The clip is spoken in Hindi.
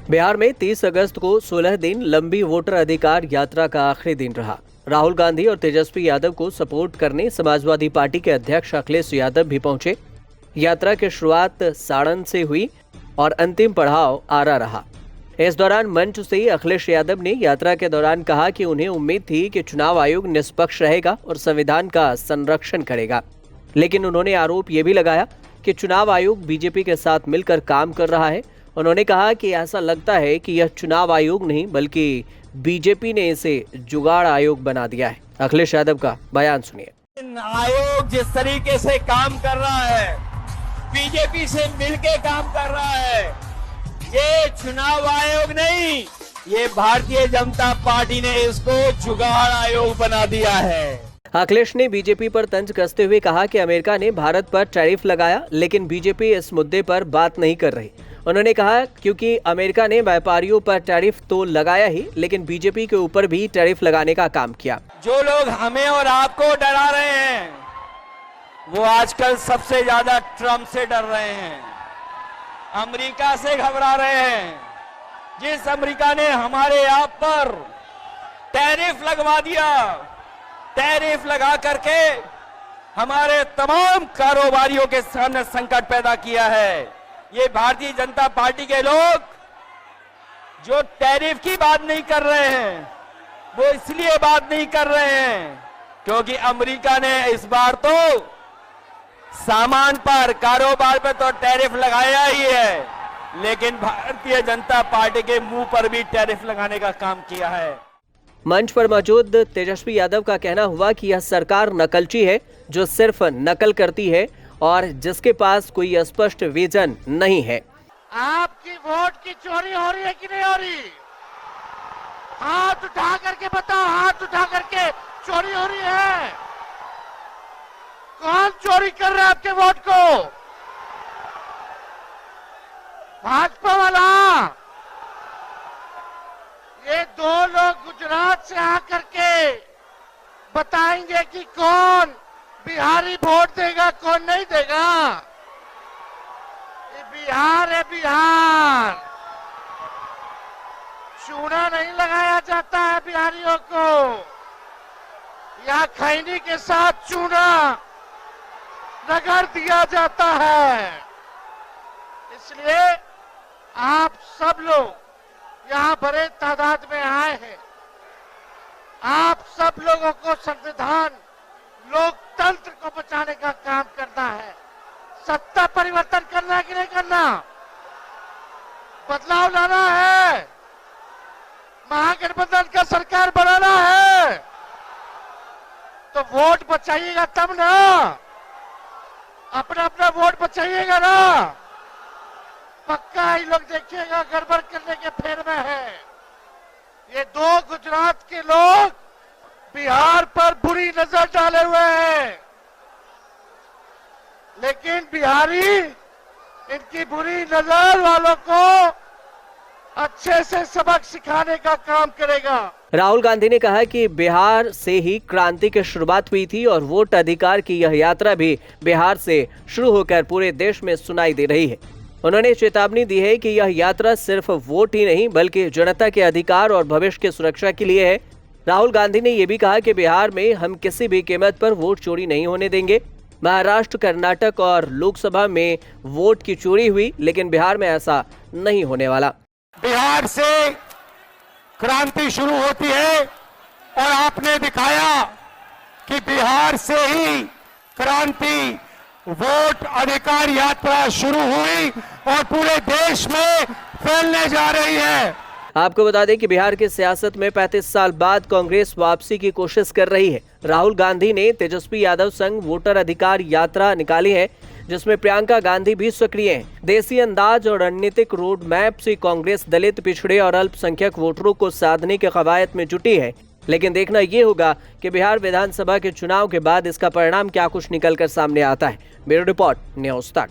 बिहार में 30 अगस्त को 16 दिन लंबी वोटर अधिकार यात्रा का आखिरी दिन रहा। राहुल गांधी और तेजस्वी यादव को सपोर्ट करने समाजवादी पार्टी के अध्यक्ष अखिलेश यादव भी पहुंचे। यात्रा की शुरुआत सारण से हुई और अंतिम पड़ाव आरा रहा। इस दौरान मंच से अखिलेश यादव ने यात्रा के दौरान कहा कि उन्हें उम्मीद थी कि चुनाव आयोग निष्पक्ष रहेगा और संविधान का संरक्षण करेगा, लेकिन उन्होंने आरोप ये भी लगाया कि चुनाव आयोग बीजेपी के साथ मिलकर काम कर रहा है। उन्होंने कहा कि ऐसा लगता है कि यह चुनाव आयोग नहीं बल्कि बीजेपी ने इसे जुगाड़ आयोग बना दिया है। अखिलेश यादव का बयान सुनिए। आयोग जिस तरीके से काम कर रहा है, बीजेपी से मिलके काम कर रहा है, ये चुनाव आयोग नहीं, ये भारतीय जनता पार्टी ने इसको जुगाड़ आयोग बना दिया है। अखिलेश ने बीजेपी पर तंज कसते हुए कहा कि अमेरिका ने भारत पर टैरिफ लगाया, लेकिन बीजेपी इस मुद्दे पर बात नहीं कर रही। उन्होंने कहा क्योंकि अमेरिका ने व्यापारियों पर टैरिफ तो लगाया ही, लेकिन बीजेपी के ऊपर भी टैरिफ लगाने का काम किया। जो लोग हमें और आपको डरा रहे हैं, वो आजकल सबसे ज्यादा ट्रंप से डर रहे हैं, अमेरिका से घबरा रहे हैं। जिस अमेरिका ने हमारे आप पर टैरिफ लगवा दिया, टैरिफ लगा करके हमारे तमाम कारोबारियों के सामने संकट पैदा किया है। ये भारतीय जनता पार्टी के लोग जो टैरिफ की बात नहीं कर रहे हैं, वो इसलिए बात नहीं कर रहे हैं क्योंकि अमेरिका ने इस बार तो सामान पर, कारोबार पर तो टैरिफ लगाया ही है, लेकिन भारतीय जनता पार्टी के मुंह पर भी टैरिफ लगाने का काम किया है। मंच पर मौजूद तेजस्वी यादव का कहना हुआ कि यह सरकार नकलची है जो सिर्फ नकल करती है और जिसके पास कोई स्पष्ट विजन नहीं है। आपकी वोट की चोरी हो रही है कि नहीं हो रही? हाथ उठा करके बताओ, हाथ उठा करके चोरी हो रही है? कौन चोरी कर रहा है आपके वोट को? भाजपा वाला। ये दो लोग गुजरात से आकर के बताएंगे कि कौन बिहारी वोट देगा, कौन नहीं देगा। ये बिहार है, बिहार। चूना नहीं लगाया जाता है बिहारियों को, या खैनी के साथ चूना रगड़ दिया जाता है। इसलिए आप सब लोग यहाँ बड़े तादाद में आए हैं। आप सब लोगों को संविधान, लोकतंत्र को बचाने का काम करना है। सत्ता परिवर्तन करना है कि नहीं करना? बदलाव लाना है, महागठबंधन का सरकार बनाना है, तो वोट बचाइएगा तब ना, अपना अपना वोट बचाइएगा ना। पक्का ही लोग देखिएगा गड़बड़ करने के फेर में है। ये दो गुजरात के लोग बिहार पर बुरी नजर डाले हुए हैं, लेकिन बिहारी इनकी बुरी नजर वालों को अच्छे से सबक सिखाने का काम करेगा। राहुल गांधी ने कहा कि बिहार से ही क्रांति की शुरुआत हुई थी और वोट अधिकार की यह यात्रा भी बिहार से शुरू होकर पूरे देश में सुनाई दे रही है। उन्होंने चेतावनी दी है कि यह यात्रा सिर्फ वोट ही नहीं बल्कि जनता के अधिकार और भविष्य की सुरक्षा के लिए है। राहुल गांधी ने यह भी कहा कि बिहार में हम किसी भी कीमत पर वोट चोरी नहीं होने देंगे। महाराष्ट्र, कर्नाटक और लोकसभा में वोट की चोरी हुई, लेकिन बिहार में ऐसा नहीं होने वाला। बिहार से क्रांति शुरू होती है और आपने दिखाया कि बिहार से ही क्रांति, वोट अधिकार यात्रा शुरू हुई और पूरे देश में फैलने जा रही है। आपको बता दें कि बिहार की सियासत में 35 साल बाद कांग्रेस वापसी की कोशिश कर रही है। राहुल गांधी ने तेजस्वी यादव संग वोटर अधिकार यात्रा निकाली है, जिसमें प्रियंका गांधी भी सक्रिय हैं। देसी अंदाज और रणनीतिक रोड मैप से कांग्रेस दलित, पिछड़े और अल्पसंख्यक वोटरों को साधने के कवायद में जुटी है, लेकिन देखना ये होगा कि बिहार विधानसभा के चुनाव के बाद इसका परिणाम क्या कुछ निकल कर सामने आता है। ब्यूरो रिपोर्ट, न्यूज़ तक।